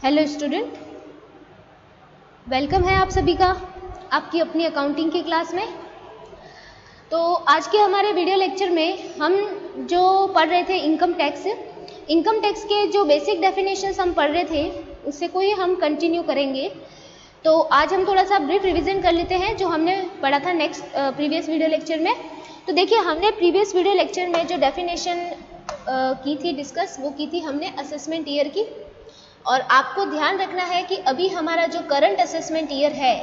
Hello student, welcome है आप सभी का आपकी अपनी अकाउंटिंग की क्लास में। तो आज के हमारे वीडियो लेक्चर में हम जो पढ़ रहे थे इनकम टैक्स के जो बेसिक डेफिनेशंस हम पढ़ रहे थे उससे कोई हम कंटिन्यू करेंगे। तो आज हम थोड़ा सा ब्रीफ रिवीजन कर लेते हैं जो हमने पढ़ा था प्रीवियस वीडियो लेक्चर में। तो देखिए, हमने प्रीवियस वीडियो लेक्चर में जो डेफिनेशन की थी डिस्कस, वो की थी हमने असेसमेंट ईयर की। और आपको ध्यान रखना है कि अभी हमारा जो करंट असेसमेंट ईयर है,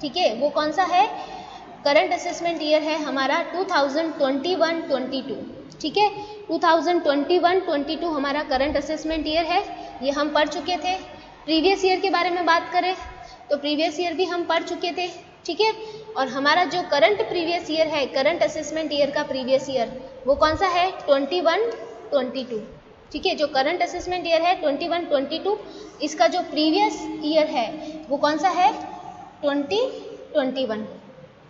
ठीक है, वो कौन सा है? करंट असेसमेंट ईयर है हमारा 2021-22, ठीक है। 2021-22 हमारा करंट असेसमेंट ईयर है, ये हम पढ़ चुके थे। प्रीवियस ईयर के बारे में बात करें तो प्रीवियस ईयर भी हम पढ़ चुके थे, ठीक है। और हमारा जो करंट प्रीवियस ईयर है, करंट असेसमेंट ईयर का प्रीवियस ईयर, वो कौन सा है? 21-22, ठीक है। जो करंट असेसमेंट ईयर है 21-22, इसका जो प्रीवियस ईयर है वो कौन सा है? 2021,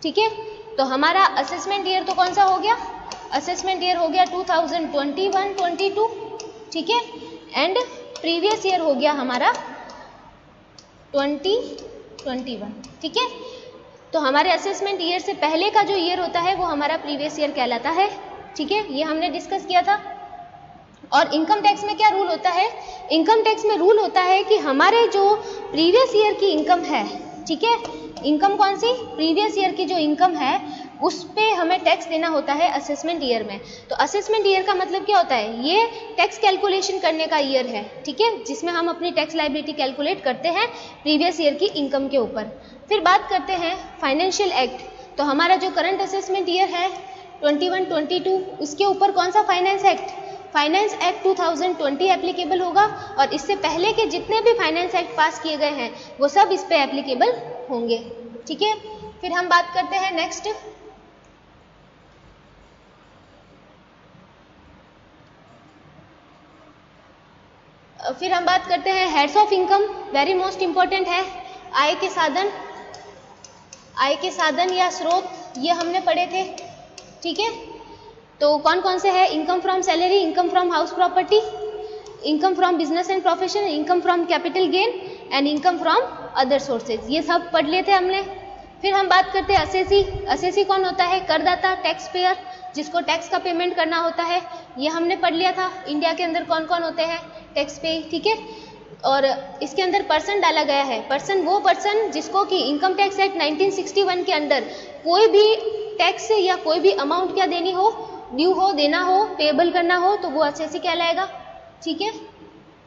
ठीक है। तो हमारा असेसमेंट ईयर तो कौन सा हो गया? असेसमेंट ईयर हो गया 2021-22, ठीक है। एंड प्रीवियस ईयर हो गया हमारा 2021, ठीक है। तो हमारे असेसमेंट ईयर से पहले का जो ईयर होता है वो हमारा प्रीवियस ईयर कहलाता है, ठीक है। ये हमने डिस्कस किया था। और इनकम टैक्स में क्या रूल होता है? इनकम टैक्स में रूल होता है कि हमारे जो प्रीवियस ईयर की इनकम है, ठीक है, इनकम कौन सी? प्रीवियस ईयर की जो इनकम है उस पे हमें टैक्स देना होता है असेसमेंट ईयर में। तो असेसमेंट ईयर का मतलब क्या होता है? ये टैक्स कैलकुलेशन करने का ईयर है, ठीक है, जिसमें हम अपनी टैक्स लायबिलिटी कैलकुलेट करते हैं प्रीवियस ईयर की इनकम के ऊपर। फिर बात करते हैं फाइनेंशियल एक्ट। तो हमारा जो करंट असेसमेंट ईयर है 21-22, उसके ऊपर कौन सा finance act? Finance act 2020 applicable होगा। और इससे पहले के जितने भी फाइनेंस एक्ट पास किए गए हैं वो सब इस पे एप्लीकेबल होंगे, ठीक है। फिर हम बात करते हैं नेक्स्ट, फिर हम बात करते हैं heads of income. Very most important है। आय के साधन या स्रोत, ये हमने पढ़े थे, ठीक है। तो कौन कौन से हैं? Income from salary, income from house property, income from business and profession, income from capital gain and income from other sources, ये सब पढ़ लिए थे हमने। फिर हम बात करते हैं असेसी। असेसी कौन होता है? करदाता, टैक्स पेयर, जिसको टैक्स का पेमेंट करना होता है, ये हमने पढ़ लिया था। इंडिया के अंदर कौन कौन होते हैं टैक्स पे, ठीक है। और इसके अंदर पर्सन डाला गया है। पर्सन वो पर्सन जिसको कि इनकम टैक्स एक्ट 1961 के अंदर कोई भी टैक्स या कोई भी अमाउंट क्या देनी हो, ड्यू हो, देना हो, पेबल करना हो, तो वो असेसी कहलाएगा, ठीक है।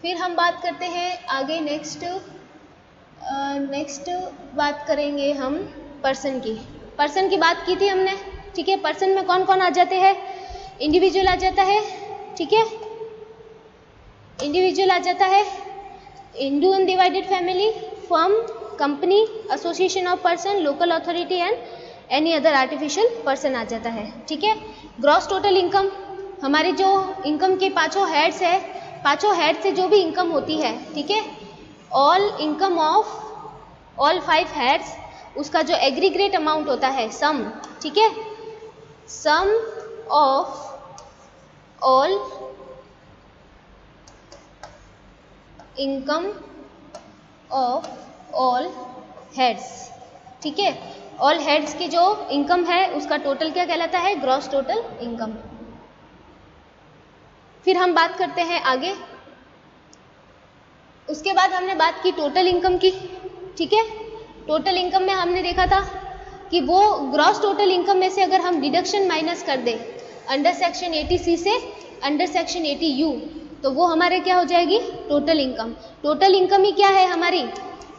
फिर हम बात करते हैं आगे नेक्स्ट बात करेंगे हम पर्सन की बात की थी हमने, ठीक है। पर्सन में कौन कौन आ जाते हैं? इंडिविजुअल आ जाता है, ठीक है, इंडिविजुअल आ जाता है, Hindu undivided family, firm, company, association of person, local authority and any other artificial person आ जाता है, ठीक है। ग्रॉस टोटल इनकम, हमारी जो इनकम के पांचों हेड्स है, पांचों हेड से जो भी इनकम होती है, ठीक है, all income of all 5 heads, उसका जो एग्रीगेट अमाउंट होता है, सम, ठीक है, sum of all income of all heads, ठीक है। ऑल हेड्स की जो इनकम है उसका टोटल क्या कहलाता है? Gross total income. फिर हम बात करते हैं आगे, उसके बाद हमने बात की टोटल इनकम की, ठीक है। टोटल इनकम में हमने देखा था कि वो ग्रॉस टोटल इनकम में से अगर हम डिडक्शन माइनस कर दें अंडर सेक्शन 80C से अंडर सेक्शन 80U, तो वो हमारे क्या हो जाएगी? Total income. टोटल इनकम ही क्या है? हमारी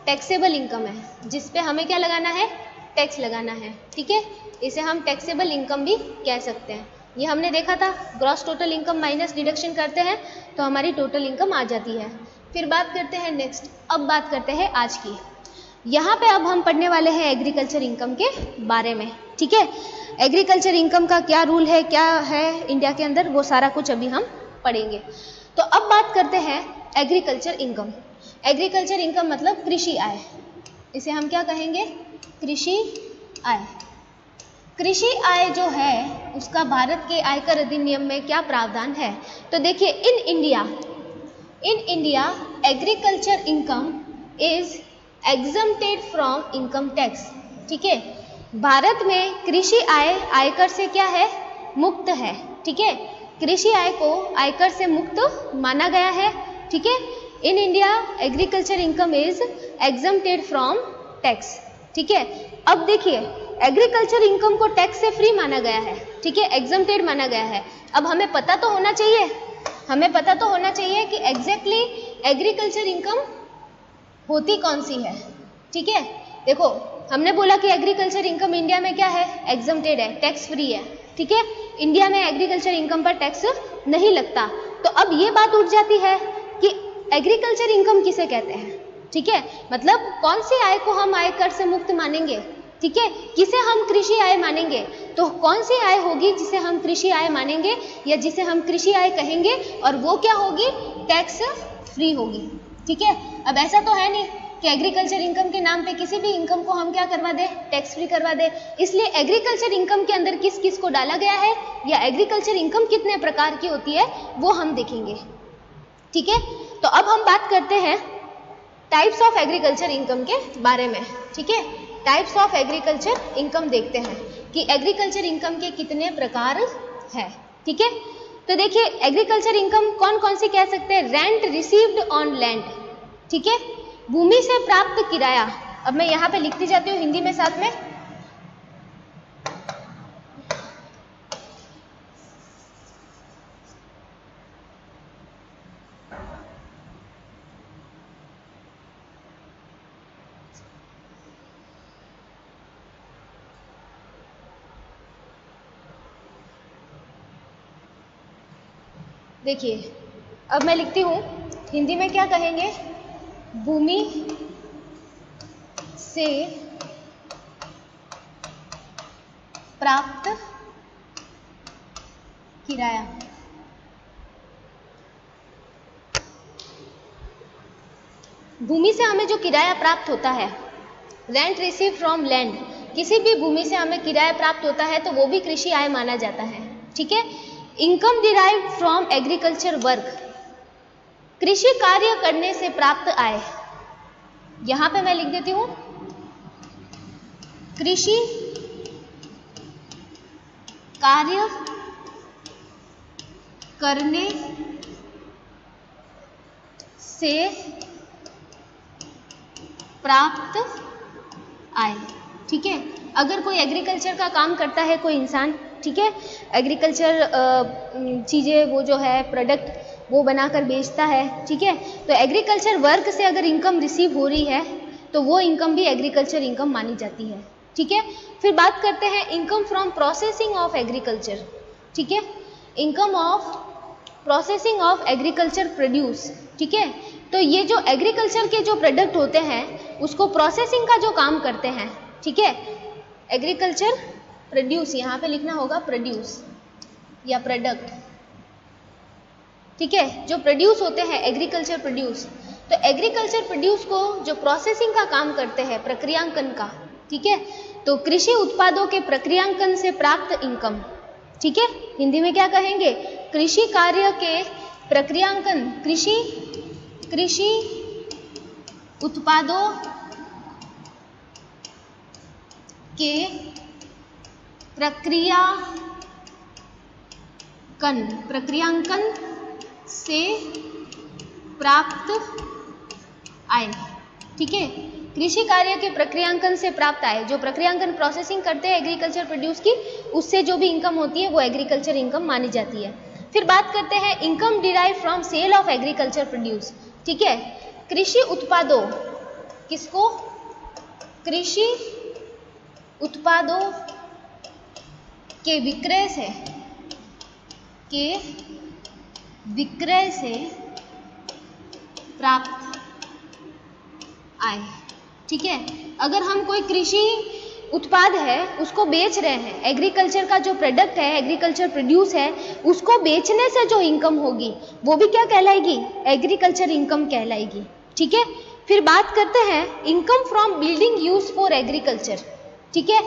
टैक्सेबल इनकम है, जिस पे हमें क्या लगाना है? टैक्स लगाना है, ठीक है। इसे हम टैक्सेबल इनकम भी कह सकते हैं। ये हमने देखा था, gross total income minus deduction करते हैं तो हमारी टोटल इनकम आ जाती है। फिर बात करते हैं नेक्स्ट, अब बात करते हैं आज की। यहाँ पे अब हम पढ़ने वाले हैं एग्रीकल्चर इनकम के बारे में, ठीक है। एग्रीकल्चर इनकम का क्या रूल है, क्या है इंडिया के अंदर, वो सारा कुछ अभी हम पढ़ेंगे। तो अब बात करते हैं एग्रीकल्चर इनकम। एग्रीकल्चर इनकम मतलब कृषि आय, इसे हम क्या कहेंगे? कृषि आय। कृषि आय जो है उसका भारत के आयकर अधिनियम में क्या प्रावधान है? तो देखिए, in India in India agriculture income is exempted from income tax. ठीक है, भारत में कृषि आय आयकर से क्या है, मुक्त है। ठीक है, कृषि आय को आयकर से मुक्त माना गया है। ठीक है, in India agriculture income is exempted from tax. ठीक है, अब देखिए एग्रीकल्चर इनकम को टैक्स से फ्री माना गया है। ठीक है, एग्जम्प्टेड माना गया है। अब हमें पता तो होना चाहिए, हमें पता तो होना चाहिए कि एग्जैक्टली एग्रीकल्चर इनकम होती कौन सी है। ठीक है, देखो हमने बोला कि एग्रीकल्चर इनकम इंडिया में क्या है, एग्जम्प्टेड है, टैक्स फ्री है। ठीक है, इंडिया में एग्रीकल्चर इनकम पर टैक्स नहीं लगता। तो अब ये बात उठ जाती है कि एग्रीकल्चर इनकम किसे कहते हैं। ठीक है, मतलब कौन सी आय को हम आयकर से मुक्त मानेंगे। ठीक है, किसे हम कृषि आय मानेंगे, तो कौन सी आय होगी जिसे हम कृषि आय मानेंगे या जिसे हम कृषि आय कहेंगे, और वो क्या होगी, टैक्स फ्री होगी। ठीक है, अब ऐसा तो है नहीं कि एग्रीकल्चर इनकम के नाम पे किसी भी इनकम को हम क्या करवा दे, टैक्स फ्री करवा दे। इसलिए एग्रीकल्चर इनकम के अंदर किस किस को डाला गया है या एग्रीकल्चर इनकम कितने प्रकार की होती है वो हम देखेंगे। ठीक है, तो अब हम बात करते हैं टाइप्स ऑफ एग्रीकल्चर इनकम के बारे में। ठीक है, टाइप्स ऑफ एग्रीकल्चर इनकम देखते हैं कि एग्रीकल्चर इनकम के कितने प्रकार है। ठीक है, तो देखिए एग्रीकल्चर इनकम कौन कौन सी कह सकते हैं, रेंट रिसीव्ड ऑन लैंड। ठीक है, भूमि से प्राप्त किराया। अब मैं यहाँ पे लिखती जाती हूँ हिंदी में साथ में। देखिए अब मैं लिखती हूँ हिंदी में, क्या कहेंगे, भूमि से प्राप्त किराया। भूमि से हमें जो किराया प्राप्त होता है, रेंट रिसीव फ्रॉम लैंड, किसी भी भूमि से हमें किराया प्राप्त होता है तो वो भी कृषि आय माना जाता है। ठीक है, income derived from agriculture work, कृषि कार्य करने से प्राप्त आय। यहां पे मैं लिख देती हूं कृषि कार्य करने से प्राप्त आय। ठीक है, अगर कोई एग्रीकल्चर का काम करता है कोई इंसान, ठीक है, एग्रीकल्चर चीज़ें वो जो है प्रोडक्ट वो बनाकर बेचता है। ठीक है, तो एग्रीकल्चर वर्क से अगर इनकम रिसीव हो रही है तो वो इनकम भी एग्रीकल्चर इनकम मानी जाती है। ठीक है, फिर बात करते हैं income from processing of agriculture. ठीक है, income of processing of agriculture produce. ठीक है, तो ये जो एग्रीकल्चर के जो प्रोडक्ट होते हैं उसको प्रोसेसिंग का जो काम करते हैं। ठीक है, एग्रीकल्चर प्रोड्यूस, यहाँ पे लिखना होगा प्रोड्यूस या प्रोडक्ट। ठीक है, जो प्रोड्यूस होते हैं एग्रीकल्चर प्रोड्यूस, तो एग्रीकल्चर प्रोड्यूस को जो प्रोसेसिंग का काम करते हैं, प्रक्रियांकन का। ठीक है, तो कृषि उत्पादों के प्रक्रियांकन से प्राप्त इनकम। ठीक है, हिंदी में क्या कहेंगे, कृषि कार्य के प्रक्रियांकन, कृषि उत्पादों के प्रक्रियांकन से प्राप्त आय। ठीक है, कृषि कार्य के प्रक्रियांकन से प्राप्त आय, जो प्रक्रियांकन प्रोसेसिंग करते हैं एग्रीकल्चर प्रोड्यूस की, उससे जो भी इनकम होती है वो एग्रीकल्चर इनकम मानी जाती है। फिर बात करते हैं income derive from sale of agriculture produce. ठीक है, कृषि उत्पादों, किसको, कृषि उत्पादों के विक्रय से प्राप्त आय। ठीक है, अगर हम कोई कृषि उत्पाद है उसको बेच रहे हैं, एग्रीकल्चर का जो प्रोडक्ट है, एग्रीकल्चर प्रोड्यूस है, उसको बेचने से जो इनकम होगी वो भी क्या कहलाएगी, एग्रीकल्चर इनकम कहलाएगी। ठीक है, फिर बात करते हैं income from building use for agriculture. ठीक है,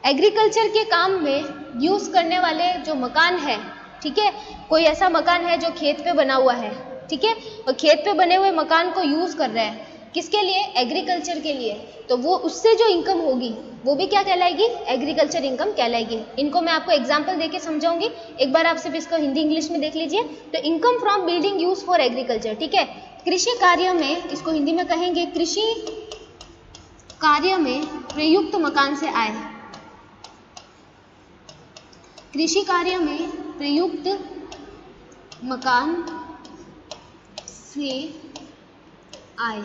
एग्रीकल्चर के काम में यूज करने वाले जो मकान है, ठीक है, कोई ऐसा मकान है जो खेत पे बना हुआ है, ठीक है, और खेत पे बने हुए मकान को यूज कर रहा है, किसके लिए? एग्रीकल्चर के लिए, तो वो उससे जो इनकम होगी वो भी क्या कहलाएगी? एग्रीकल्चर इनकम कहलाएगी। इनको मैं आपको एग्जांपल देके समझाऊंगी, एक बार आप सिर्फ इसको हिंदी इंग्लिश में देख लीजिए। तो income from building use for agriculture, ठीक है, कृषि कार्य में, इसको हिंदी में कहेंगे कृषि कार्य में प्रयुक्त मकान से आय, कृषि कार्य में प्रयुक्त मकान से आय,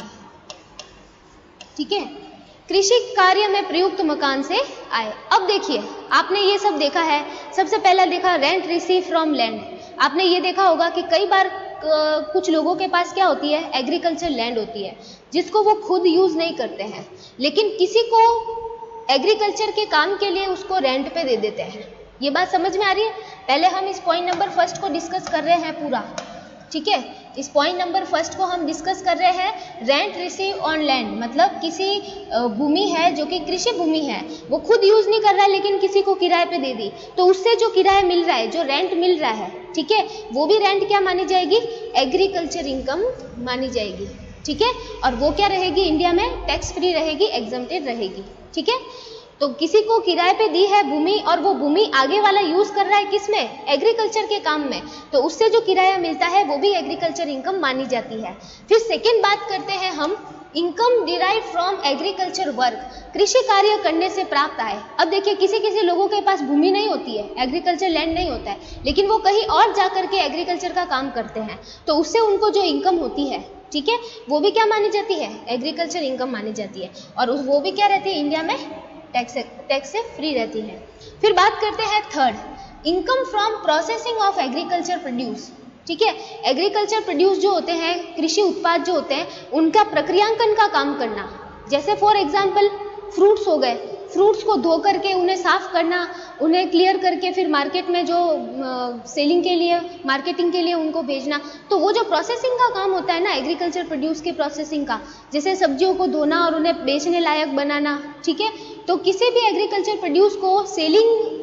ठीक है, कृषि कार्य में प्रयुक्त मकान से आय। अब देखिए, आपने ये सब देखा है, सबसे पहला देखा रेंट रिसीव फ्रॉम लैंड। आपने ये देखा होगा कि कई बार कुछ लोगों के पास क्या होती है? एग्रीकल्चर लैंड होती है, जिसको वो खुद यूज नहीं करते हैं, लेकिन किसी को एग्रीकल्चर के काम के लिए उसको रेंट पे दे देते हैं। ये बात समझ में आ रही है? पहले हम इस पॉइंट नंबर फर्स्ट को डिस्कस कर रहे हैं पूरा, ठीक है, इस पॉइंट नंबर फर्स्ट को हम डिस्कस कर रहे हैं। रेंट रिसीव ऑन लैंड मतलब किसी भूमि है जो कि कृषि भूमि है, वो खुद यूज नहीं कर रहा है लेकिन किसी को किराए पे दे दी, तो उससे जो किराया मिल रहा है, जो रेंट मिल रहा है, ठीक है, वो भी रेंट क्या मानी जाएगी? एग्रीकल्चर इनकम मानी जाएगी, ठीक है, और वो क्या रहेगी? इंडिया में टैक्स फ्री रहेगी, एग्जम्प्टेड रहेगी, ठीक है। तो किसी को किराए पे दी है भूमि और वो भूमि आगे वाला यूज कर रहा है किसमें? एग्रीकल्चर के काम में, तो उससे जो किराया मिलता है वो भी एग्रीकल्चर इनकम मानी जाती है। फिर सेकेंड बात करते हैं हम, income derive from agriculture work, कृषि कार्य करने से प्राप्त आय। अब देखिए, किसी किसी लोगों के पास भूमि नहीं होती है, एग्रीकल्चर लैंड नहीं होता है, लेकिन वो कहीं और जा करके एग्रीकल्चर का काम करते हैं, तो उससे उनको जो इनकम होती है, ठीक है, वो भी क्या मानी जाती है? एग्रीकल्चर इनकम मानी जाती है, और वो भी क्या रहती है? इंडिया में टैक्स से फ्री रहती है। फिर बात करते हैं third, income from processing of agriculture produce, ठीक है, एग्रीकल्चर प्रोड्यूस जो होते हैं, कृषि उत्पाद जो होते हैं, उनका प्रक्रियांकन का काम करना। जैसे फॉर एग्जांपल फ्रूट्स हो गए, फ्रूट्स को धो करके उन्हें साफ करना, उन्हें क्लियर करके फिर मार्केट में जो सेलिंग के लिए, मार्केटिंग के लिए उनको भेजना, तो वो जो प्रोसेसिंग का काम होता है ना एग्रीकल्चर प्रोड्यूस के प्रोसेसिंग का, जैसे सब्जियों को धोना और उन्हें बेचने लायक बनाना, ठीक है, तो किसी भी एग्रीकल्चर प्रोड्यूस को सेलिंग,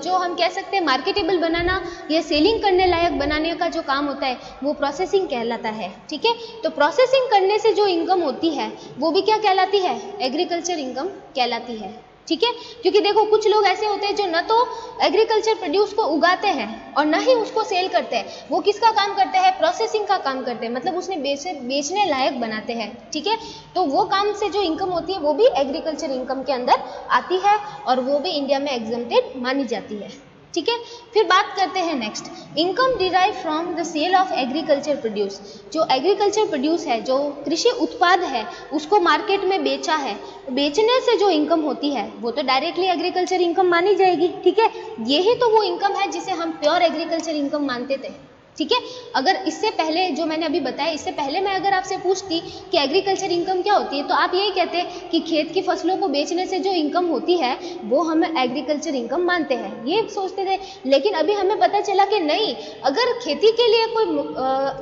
जो हम कह सकते हैं मार्केटेबल बनाना या सेलिंग करने लायक बनाने का जो काम होता है वो प्रोसेसिंग कहलाता है, ठीक है। तो प्रोसेसिंग करने से जो इनकम होती है वो भी क्या कहलाती है? एग्रीकल्चर इनकम कहलाती है, ठीक है, क्योंकि देखो कुछ लोग ऐसे होते हैं जो न तो एग्रीकल्चर प्रोड्यूस को उगाते हैं और न ही उसको सेल करते हैं, वो किसका काम करते हैं? प्रोसेसिंग का काम करते हैं, मतलब उसने बेचने लायक बनाते हैं, ठीक है, तो वो काम से जो इनकम होती है वो भी एग्रीकल्चर इनकम के अंदर आती है और वो भी इंडिया में एग्जम्प्टेड मानी जाती है, ठीक है। फिर बात करते हैं next, income derive from the sale of agriculture produce, जो एग्रीकल्चर प्रोड्यूस है, जो कृषि उत्पाद है, उसको मार्केट में बेचा है, बेचने से जो इनकम होती है वो तो डायरेक्टली एग्रीकल्चर इनकम मानी जाएगी, ठीक है, यही तो वो इनकम है जिसे हम प्योर एग्रीकल्चर इनकम मानते थे, ठीक है। अगर इससे पहले जो मैंने अभी बताया, इससे पहले मैं अगर आपसे पूछती कि एग्रीकल्चर इनकम क्या होती है, तो आप यही कहते कि खेत की फसलों को बेचने से जो इनकम होती है वो हम एग्रीकल्चर इनकम मानते हैं, ये सोचते थे। लेकिन अभी हमें पता चला कि नहीं, अगर खेती के लिए कोई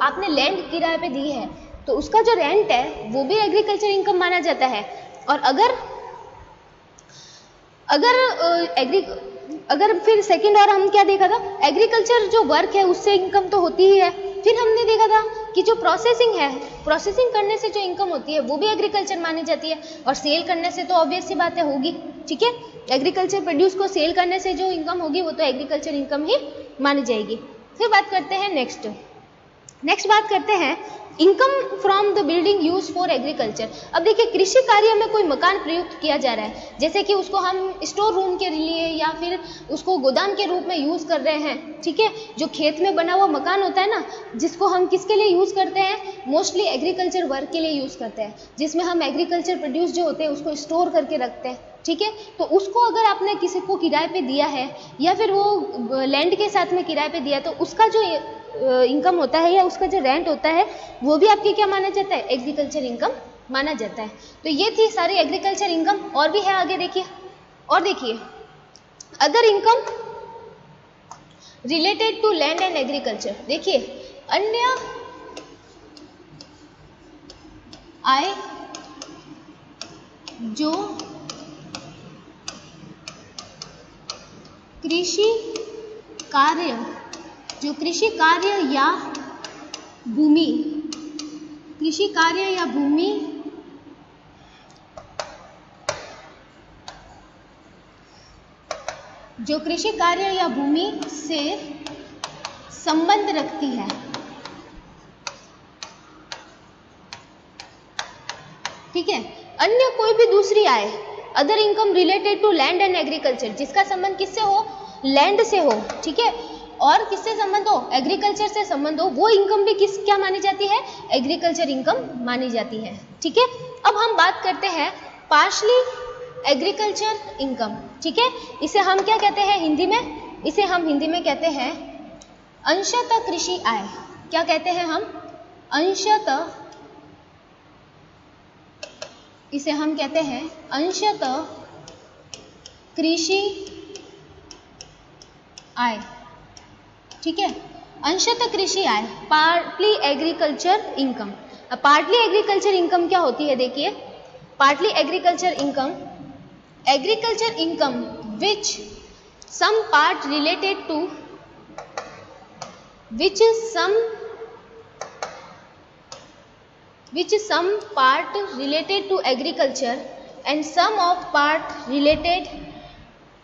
आपने लैंड किराए पे दी है तो उसका जो रेंट है वो भी एग्रीकल्चर इनकम माना जाता है। और अगर फिर सेकंड और हम क्या देखा था, एग्रीकल्चर जो वर्क है उससे इनकम तो होती ही है। फिर हमने देखा था कि जो प्रोसेसिंग है, प्रोसेसिंग करने से जो इनकम होती है वो भी एग्रीकल्चर मानी जाती है, और सेल करने से तो ऑब्वियस सी बात है होगी, ठीक है, एग्रीकल्चर प्रोड्यूस को सेल करने से जो इनकम होगी वो तो एग्रीकल्चर इनकम ही मानी जाएगी। फिर बात करते हैं नेक्स्ट बात करते हैं income from the building use for agriculture. अब देखिए, कृषि कार्य में कोई मकान प्रयुक्त किया जा रहा है, जैसे कि उसको हम स्टोर रूम के लिए या फिर उसको गोदाम के रूप में यूज कर रहे हैं, ठीक है, जो खेत में बना हुआ मकान होता है ना, जिसको हम किसके लिए यूज करते हैं? मोस्टली एग्रीकल्चर वर्क के लिए यूज करते हैं, जिसमें हम एग्रीकल्चर प्रोड्यूस जो होते हैं उसको स्टोर करके रखते हैं, ठीक है। तो उसको अगर आपने किसी को किराए पे दिया है या फिर वो लैंड के साथ में किराए पे दिया, तो उसका जो इनकम होता है या उसका जो रेंट होता है वो भी आपके क्या माना जाता है? एग्रीकल्चर इनकम माना जाता है। तो ये थी सारी एग्रीकल्चर इनकम, और भी है आगे देखिए, और देखिए other income related to land and agriculture. देखिए, अन्य आय जो कृषि कार्य या भूमि कृषि कार्य या भूमि जो कृषि कार्य या भूमि से संबंध रखती है, ठीक है। अन्य कोई भी दूसरी आय, other income related to land and agriculture, जिसका संबंध किससे हो, लैंड से हो, ठीक है, और किससे संबंध हो, एग्रीकल्चर से संबंध हो, वो इनकम भी किस क्या मानी जाती है, एग्रीकल्चर इनकम मानी जाती है, ठीक है। अब हम बात करते हैं पार्शली एग्रीकल्चर इनकम, ठीक है। इसे हम क्या कहते हैं हिंदी में, इसे हम हिंदी में कहते हैं अंशतः कृषि आय। क्या कहते हैं हम, अंशतः, इसे हम कहते हैं अंशतः कृषि आय, ठीक है। अंशतः कृषि आय, partly agriculture income. Partly agriculture income क्या होती है, देखिए, partly agriculture income, agriculture income which some part related to, which some part related to agriculture and some of part related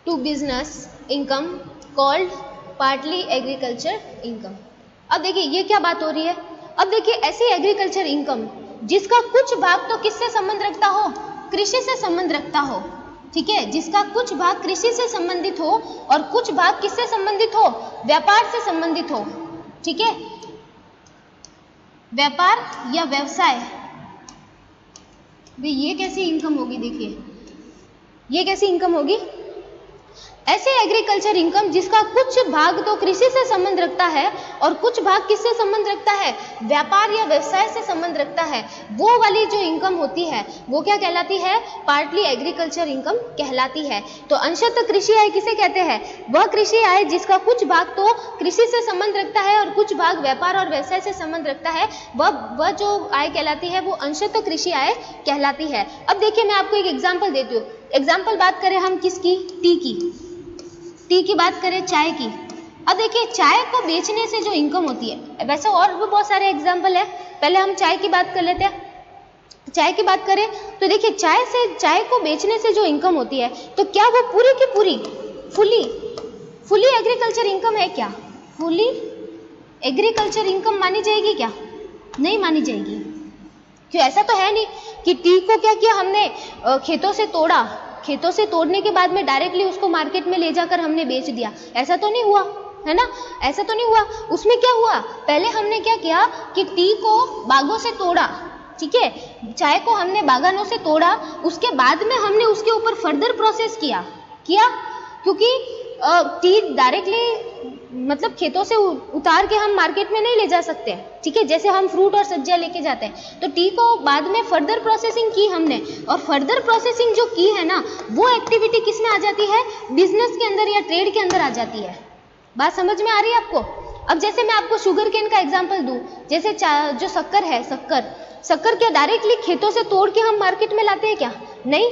to business income called partly agriculture income। अब देखिए ये क्या बात हो रही है, अब देखिए ऐसी एग्रीकल्चर इनकम जिसका कुछ भाग तो किससे संबंध रखता हो, कृषि से संबंध रखता हो, ठीक है, जिसका कुछ भाग कृषि से संबंधित हो और कुछ भाग किससे संबंधित हो, व्यापार से संबंधित हो, ठीक है, व्यापार या व्यवसाय। भाई ये कैसी इनकम होगी, देखिए ये कैसी इनकम होगी, ऐसे एग्रीकल्चर इनकम जिसका कुछ भाग तो कृषि से संबंध रखता है और कुछ भाग किससे संबंध रखता है, व्यापार या व्यवसाय से संबंध रखता है, वो वाली जो इनकम होती है वो क्या कहलाती है, पार्टली एग्रीकल्चर इनकम कहलाती है। तो अंशतः कृषि आय किसे कहते हैं, वह कृषि आय जिसका कुछ भाग तो कृषि से संबंध रखता है और कुछ भाग व्यापार और व्यवसाय से संबंध रखता है, वह जो आय कहलाती है वो अंशतः कृषि आय कहलाती है। अब देखिए मैं आपको एक एग्जाम्पल देती हूँ। एग्जाम्पल बात करें हम किसकी, टी की बात करें, चाय की। अब देखिए चाय को बेचने से जो इनकम होती है, वैसे और भी बहुत सारे एग्जाम्पल है, पहले हम चाय की बात कर लेते हैं। चाय की बात करें तो देखिए चाय को बेचने से जो इनकम होती है, तो क्या वो पूरी की पूरी फुली एग्रीकल्चर इनकम है क्या, फुली एग्रीकल्चर इनकम मानी जाएगी क्या, नहीं मानी जाएगी। क्यों, ऐसा तो है नहीं कि टी को क्या किया हमने, खेतों से तोड़ा, खेतों से तोड़ने के बाद में डायरेक्टली उसको मार्केट में ले जाकर हमने बेच दिया, ऐसा तो नहीं हुआ, है ना, ऐसा तो नहीं हुआ। उसमें क्या हुआ, पहले हमने क्या किया कि टी को बागों से तोड़ा, ठीक है, चाय को हमने बागानों से तोड़ा, उसके बाद में हमने उसके ऊपर फर्दर प्रोसेस किया, क्योंकि टी डायरेक्टली मतलब खेतों से उतार के हम मार्केट में नहीं ले जा सकते, ठीक है, जैसे हम फ्रूट और सब्जियां लेके जाते हैं, तो टी को बाद में फर्दर प्रोसेसिंग की हमने, और फर्दर प्रोसेसिंग जो की है ना, वो एक्टिविटी किस में आ जाती है, बिजनेस के अंदर या ट्रेड के अंदर आ जाती है। बात समझ में आ रही है आपको। अब जैसे मैं आपको शुगर केन का एग्जाम्पल दूं, जैसे जो शक्कर है, शक्कर क्या डायरेक्टली खेतों से तोड़ के हम मार्केट में लाते हैं क्या, नहीं,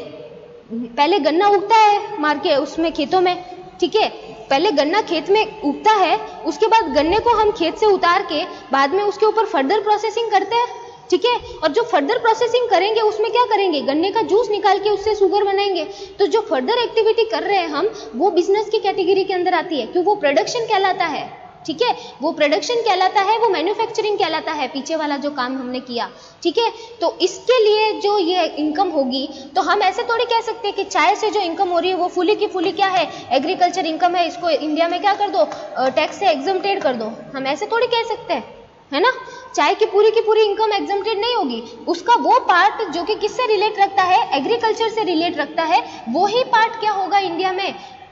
पहले गन्ना उगता है मार्केट उसमें खेतों में, ठीक है, पहले गन्ना खेत में उगता है, उसके बाद गन्ने को हम खेत से उतार के बाद में उसके ऊपर फर्दर प्रोसेसिंग करते हैं, ठीक है, और जो फर्दर प्रोसेसिंग करेंगे उसमें क्या करेंगे, गन्ने का जूस निकाल के उससे शुगर बनाएंगे। तो जो फर्दर एक्टिविटी कर रहे हैं हम, वो बिजनेस की कैटेगरी के अंदर आती है, क्योंकि वो प्रोडक्शन कहलाता है, ठीक है, वो प्रोडक्शन कहलाता है, वो मैन्युफैक्चरिंग कहलाता है, पीछे वाला जो काम हमने किया, ठीक है। तो इसके लिए जो ये इनकम होगी, तो हम ऐसे थोड़ी कह सकते हैं कि चाय से जो इनकम हो रही है वो फुली की फुली क्या है, एग्रीकल्चर इनकम है, इसको इंडिया में क्या कर दो, टैक्स से एग्जम्प्टेड कर दो, हम ऐसे थोड़ी कह सकते हैं, है ना। चाय की पूरी इनकम एग्जम्प्टेड नहीं होगी, उसका वो पार्ट जो कि किससे रिलेट रखता है, एग्रीकल्चर से रिलेट रखता है, वो ही पार्ट क्या होगा, इंडिया में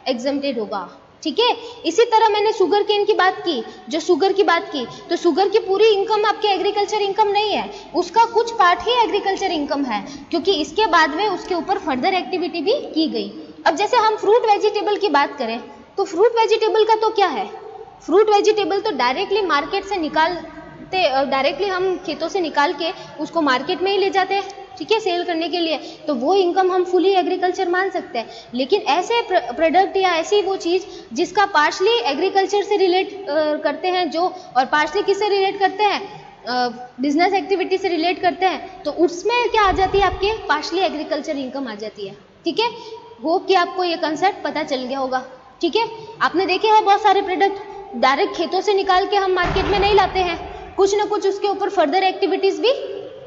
एग्जम्प्टेड होगा, ठीक है। इसी तरह मैंने शुगर केन की बात की, जो शुगर की बात की, तो शुगर की पूरी इनकम आपके एग्रीकल्चर इनकम नहीं है, उसका कुछ पार्ट ही एग्रीकल्चर इनकम है, क्योंकि इसके बाद में उसके ऊपर फर्दर एक्टिविटी भी की गई। अब जैसे हम फ्रूट वेजिटेबल की बात करें, तो फ्रूट वेजिटेबल का तो क्या है, फ्रूट वेजिटेबल तो डायरेक्टली मार्केट से डायरेक्टली हम खेतों से निकाल के उसको मार्केट में ही ले जाते हैं, ठीक है, सेल करने के लिए, तो वो इनकम हम फुली एग्रीकल्चर मान सकते हैं। लेकिन ऐसे प्रोडक्ट या ऐसी वो चीज़ जिसका पार्शली एग्रीकल्चर से रिलेट करते हैं जो, और पार्शली किससे रिलेट करते हैं, बिजनेस एक्टिविटी से रिलेट करते हैं, तो उसमें क्या आ जाती है, आपके पार्शली एग्रीकल्चर इनकम आ जाती है। ठीक है, होप कि आपको ये कंसेप्ट पता चल गया होगा। ठीक है, आपने देखे हैं बहुत सारे प्रोडक्ट डायरेक्ट खेतों से निकाल के हम मार्केट में नहीं लाते हैं, कुछ ना कुछ उसके ऊपर फर्दर एक्टिविटीज भी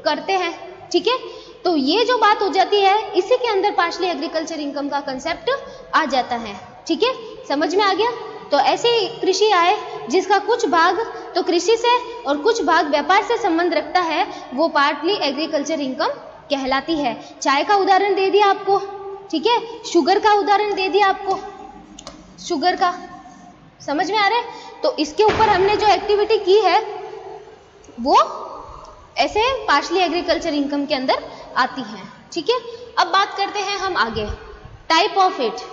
करते हैं। ठीक है, तो ये जो बात हो जाती है, इसी के अंदर पार्शली एग्रीकल्चर इनकम का कंसेप्ट आ जाता है। ठीक है, समझ में आ गया। तो ऐसी कृषि आय जिसका कुछ भाग तो कृषि से और कुछ भाग व्यापार से संबंध रखता है, वो पार्टली एग्रीकल्चर इनकम कहलाती है। चाय का उदाहरण दे दिया आपको, ठीक है, शुगर का उदाहरण दे दिया आपको, शुगर का, समझ में आ रहा है। तो इसके ऊपर हमने जो एक्टिविटी की है वो ऐसे पार्शली एग्रीकल्चर इनकम के अंदर आती है। ठीक है, अब बात करते हैं हम आगे टाइप ऑफ इट,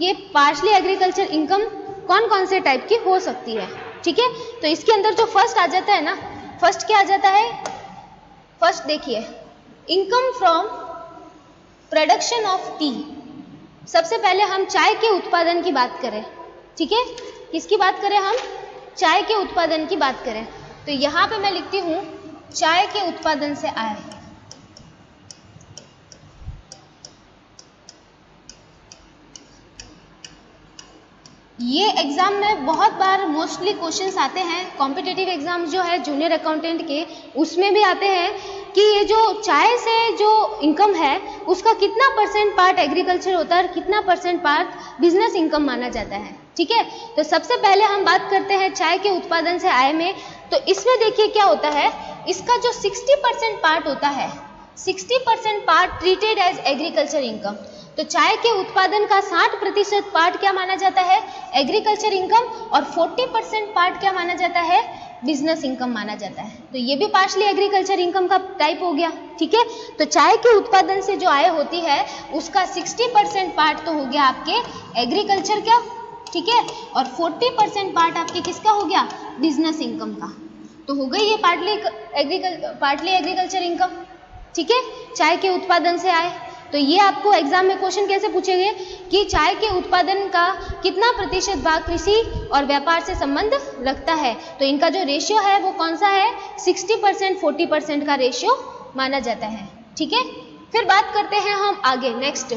ये पार्शली एग्रीकल्चर इनकम कौन कौन से टाइप की हो सकती है। ठीक है, तो इसके अंदर जो फर्स्ट आ जाता है ना, फर्स्ट क्या आ जाता है, फर्स्ट देखिए income from production of T. सबसे पहले हम चाय के उत्पादन की बात करें। ठीक है, किसकी बात करें, हम चाय के उत्पादन की बात करें, तो यहां पे मैं लिखती हूं चाय के उत्पादन से आय। ये एग्जाम में बहुत बार मोस्टली क्वेश्चंस आते हैं, कॉम्पिटिटिव एग्जाम जो है जूनियर अकाउंटेंट के, उसमें भी आते हैं कि ये जो चाय से जो इनकम है उसका कितना परसेंट पार्ट एग्रीकल्चर होता है और कितना परसेंट पार्ट बिजनेस इनकम माना जाता है। ठीक है, तो सबसे पहले हम बात करते हैं चाय के उत्पादन से आय में। तो इसमें देखिए क्या होता है, इसका जो 60% पार्ट होता है, 60% part treated as agriculture income. तो चाय के उत्पादन का 60% पार्ट क्या माना जाता है, एग्रीकल्चर इनकम, और 40% पार्ट क्या माना जाता है, बिजनेस इनकम माना जाता है। तो ये भी पार्शली एग्रीकल्चर इनकम का टाइप हो गया। ठीक है, तो चाय के उत्पादन से जो आय होती है उसका 60% पार्ट तो हो गया आपके एग्रीकल्चर का, ठीक है, और 40% पार्ट आपके किसका हो गया, बिजनेस इनकम का। तो हो गई ये पार्टली एग्रीकल्चर इनकम। ठीक है, चाय के उत्पादन से आय। तो ये आपको एग्जाम में क्वेश्चन कैसे पूछेंगे कि चाय के उत्पादन का कितना प्रतिशत भाग कृषि और व्यापार से संबंध रखता है। तो इनका जो रेशियो है वो कौन सा है, 60% 40% का रेशियो माना जाता है। ठीक है, फिर बात करते हैं हम आगे नेक्स्ट,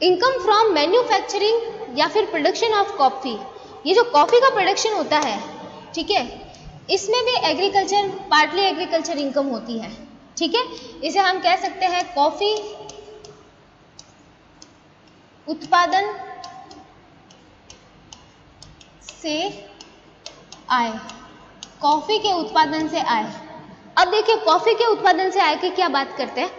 इनकम फ्रॉम मैन्युफैक्चरिंग या फिर प्रोडक्शन ऑफ कॉफी। ये जो कॉफी का प्रोडक्शन होता है, ठीक है, इसमें भी एग्रीकल्चर, पार्टली एग्रीकल्चर इनकम होती है। ठीक है, इसे हम कह सकते हैं कॉफी उत्पादन से आय, कॉफी के उत्पादन से आय। अब देखिए कॉफी के उत्पादन से आय की क्या बात करते हैं।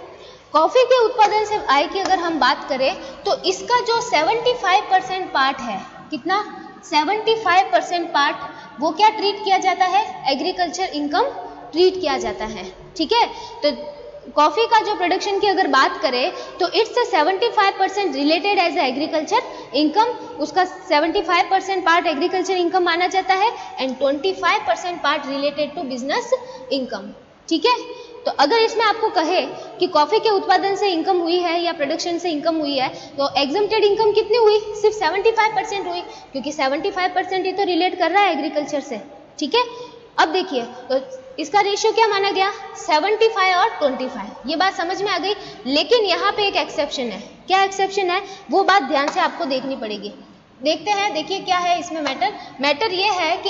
कॉफी के उत्पादन से आय की अगर हम बात करें तो इसका जो 75% पार्ट है, कितना, 75% पार्ट वो क्या ट्रीट किया जाता है, एग्रीकल्चर इनकम ट्रीट किया जाता है। ठीक है, तो कॉफी का जो प्रोडक्शन की अगर बात करें तो it's 75% related as agriculture income, उसका 75% पार्ट एग्रीकल्चर इनकम माना जाता है and 25% part related to business income. ठीक है, तो अगर इसमें आपको कहे कि कॉफी के उत्पादन से इनकम हुई है या प्रोडक्शन से इनकम हुई है, तो एग्जम्प्टेड इनकम कितनी हुई, सिर्फ 75% हुई, क्योंकि 75% ये तो रिलेट कर रहा है एग्रीकल्चर से। ठीक है, अब देखिए तो इसका रेशियो क्या माना गया, 75 और 25, ये बात समझ में आ गई। लेकिन यहाँ पे एक एक्सेप्शन है, क्या एक्सेप्शन है वो बात ध्यान से आपको देखनी पड़ेगी। देखते हैं, देखिए क्या है इसमें मैटर ये है कि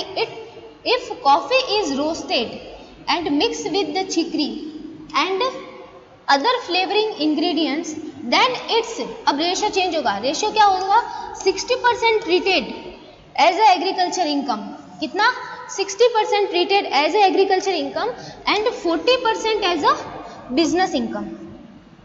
if coffee is roasted and mix with the chicory and other flavouring ingredients then it's, अब रेशियो चेंज होगा, रेशियो क्या होगा, 60% treated as a agriculture income, कितना, 60% treated as a agriculture income and 40% as a business income.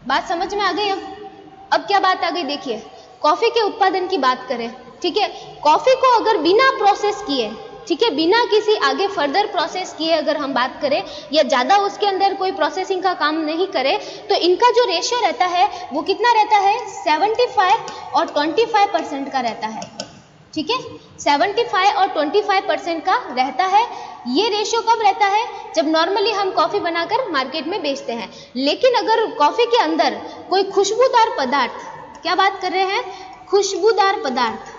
बात समझ में आ गई। अब क्या बात आ गई, देखिए कॉफी के उत्पादन की बात करें। ठीक है, कॉफी को अगर बिना प्रोसेस किए, ठीक है, बिना किसी आगे फर्दर प्रोसेस किए अगर हम बात करें या ज़्यादा उसके अंदर कोई प्रोसेसिंग का काम नहीं करे, तो इनका जो रेशियो रहता है वो कितना रहता है, 75 और 25% का रहता है। ठीक है, 75 और 25% का रहता है। ये रेशियो कब रहता है, जब नॉर्मली हम कॉफ़ी बनाकर मार्केट में बेचते हैं। लेकिन अगर कॉफ़ी के अंदर कोई खुशबूदार पदार्थ, क्या बात कर रहे हैं, खुशबूदार पदार्थ,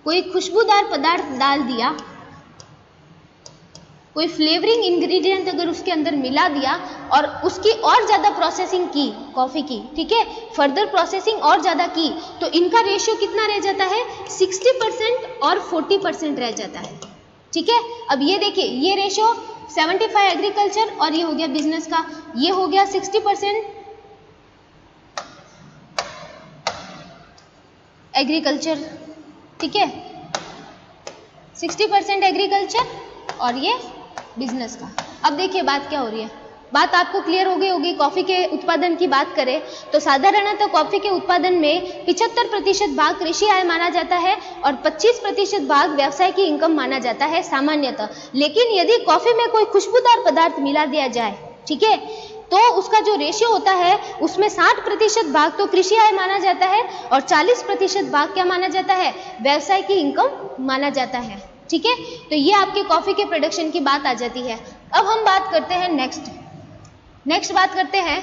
कोई खुशबूदार पदार्थ डाल दिया, कोई फ्लेवरिंग इंग्रेडिएंट अगर उसके अंदर मिला दिया और उसकी और ज़्यादा प्रोसेसिंग की कॉफ़ी की, ठीक है, फर्दर प्रोसेसिंग और ज़्यादा की, तो इनका रेशियो कितना रह जाता है, 60% और 40% रह जाता है, ठीक है। अब ये देखिए, ये रेशियो 75 एग्रीकल्चर और ये हो गया बिजनेस का, ये हो गया 60% एग्रीकल्चर, ठीक है, 60% एग्रीकल्चर और ये बिजनेस का। अब देखिए बात क्या हो रही है, बात आपको क्लियर हो गई होगी। कॉफ़ी के उत्पादन की बात करें तो साधारणतः कॉफ़ी के उत्पादन में 75% भाग कृषि आय माना जाता है और 25% भाग व्यवसाय की इनकम माना जाता है सामान्यतः। लेकिन यदि कॉफ़ी में कोई खुशबूदार पदार्थ मिला दिया जाए, ठीक है, तो उसका जो रेशियो होता है उसमें 60% भाग तो कृषि आय माना जाता है और 40% भाग क्या माना जाता है, व्यवसाय की इनकम माना जाता है, ठीक है। तो ये आपके कॉफ़ी के प्रोडक्शन की बात आ जाती है। अब हम बात करते हैं नेक्स्ट बात करते हैं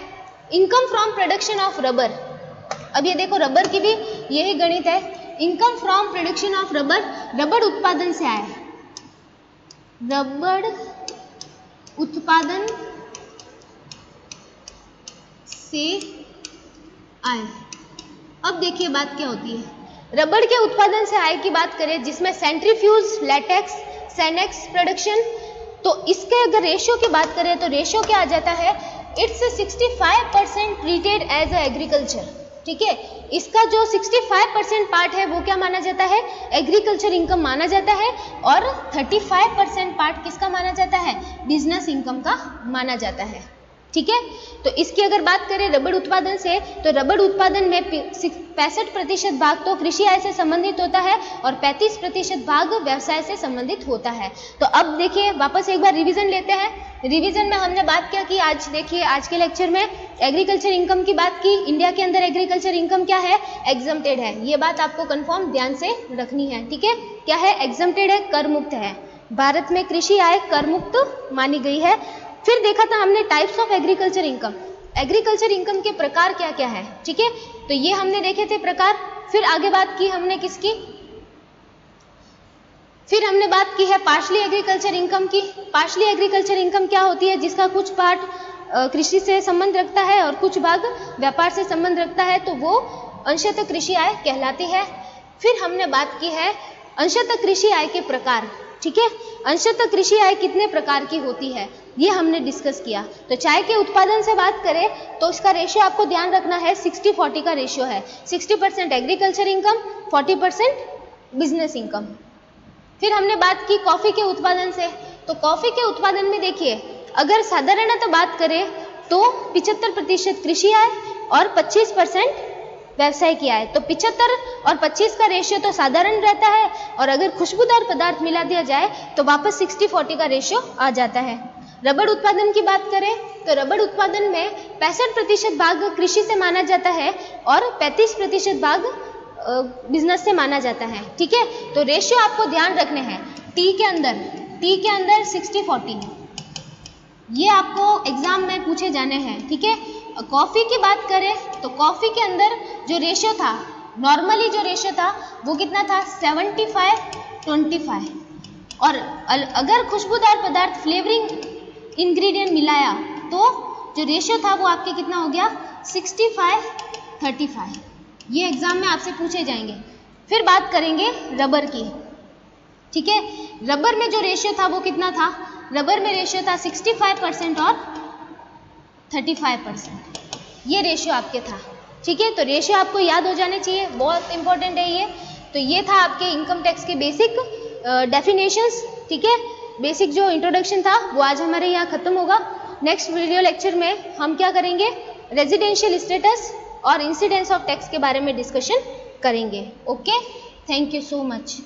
income from production of rubber. अब ये देखो, रबर की भी यही गणित है, income from production of rubber उत्पादन से आए, रबर उत्पादन से आए। अब देखिए बात क्या होती है, रबर के उत्पादन से आय की बात करें जिसमें सेंट्रीफ्यूज, लैटेक्स, सैनेक्स प्रोडक्शन, तो इसके अगर रेशियो की बात करें तो रेशियो क्या आ जाता है, it's 65% treated as a agriculture, ठीक है। इसका जो 65% पार्ट है वो क्या माना जाता है, एग्रीकल्चर इनकम माना जाता है और 35% पार्ट किसका माना जाता है, बिजनेस इनकम का माना जाता है, ठीक है। तो इसकी अगर बात करें रबर उत्पादन से, तो रबर उत्पादन में 65% भाग तो कृषि आय से संबंधित होता है और 35% भाग व्यवसाय से संबंधित होता है। तो अब देखिए वापस एक बार रिवीजन लेते हैं। रिवीजन में हमने बात क्या की, आज देखिए आज के लेक्चर में एग्रीकल्चर इनकम की बात की। इंडिया के अंदर एग्रीकल्चर इनकम क्या है, एग्जम्प्टेड है, ये बात आपको कंफर्म ध्यान से रखनी है, ठीक है। क्या है, एग्जम्प्टेड है, कर मुक्त है। भारत में कृषि आय कर मुक्त मानी गई है। फिर देखा था हमने types of agriculture income, agriculture income के प्रकार क्या क्या है, ठीक है। तो ये हमने देखे थे प्रकार। फिर आगे बात की हमने किसकी, फिर हमने बात की है पार्शली एग्रीकल्चर इनकम की। पार्शली एग्रीकल्चर इनकम क्या होती है, जिसका कुछ पार्ट कृषि से संबंध रखता है और कुछ भाग व्यापार से संबंध रखता है, तो वो अंशतः कृषि आय कहलाती है। फिर हमने बात की है अंशतः कृषि आय के प्रकार, ठीक है। अंशतः कृषि आय कितने प्रकार की होती है ये हमने डिस्कस किया। तो चाय के उत्पादन से बात करें तो इसका रेशियो आपको ध्यान रखना है, 60-40 का रेशियो है, 60% एग्रीकल्चर इनकम, 40% बिजनेस इनकम। फिर हमने बात की कॉफ़ी के उत्पादन से, तो कॉफ़ी के उत्पादन में देखिए अगर साधारणतः बात करें तो 75% कृषि आय और 25% व्यवसाय की आय। तो 75 और 25 का रेशियो तो साधारण रहता है और अगर खुशबूदार पदार्थ मिला दिया जाए तो वापस 60-40 का रेशियो आ जाता है। रबर उत्पादन की बात करें तो रबर उत्पादन में 65% भाग कृषि से माना जाता है और 35% भाग बिजनेस से माना जाता है, ठीक है। तो रेशियो आपको ध्यान रखने हैं, टी के अंदर 60-40, ये आपको एग्जाम में पूछे जाने हैं, ठीक है। कॉफ़ी की बात करें तो कॉफ़ी के अंदर जो रेशियो था, नॉर्मली जो रेशियो था वो कितना था, 75-25, और अगर खुशबूदार पदार्थ फ्लेवरिंग इंग्रेडिएंट मिलाया तो जो रेशियो था वो आपके कितना हो गया, 65-35। ये एग्जाम में आपसे पूछे जाएंगे। फिर बात करेंगे रबर की, ठीक है। रबर में जो रेशियो था वो कितना था, रबर में रेशियो था 65% और 35%, ये रेशियो आपके था, ठीक है। तो रेशियो आपको याद हो जाने चाहिए, बहुत इंपॉर्टेंट है ये। तो ये था आपके इनकम टैक्स के बेसिक डेफिनेशंस, ठीक है। बेसिक जो इंट्रोडक्शन था वो आज हमारे यहाँ खत्म होगा। नेक्स्ट वीडियो लेक्चर में हम क्या करेंगे, रेजिडेंशियल स्टेटस और इंसिडेंस ऑफ टैक्स के बारे में डिस्कशन करेंगे। Okay, thank you so much.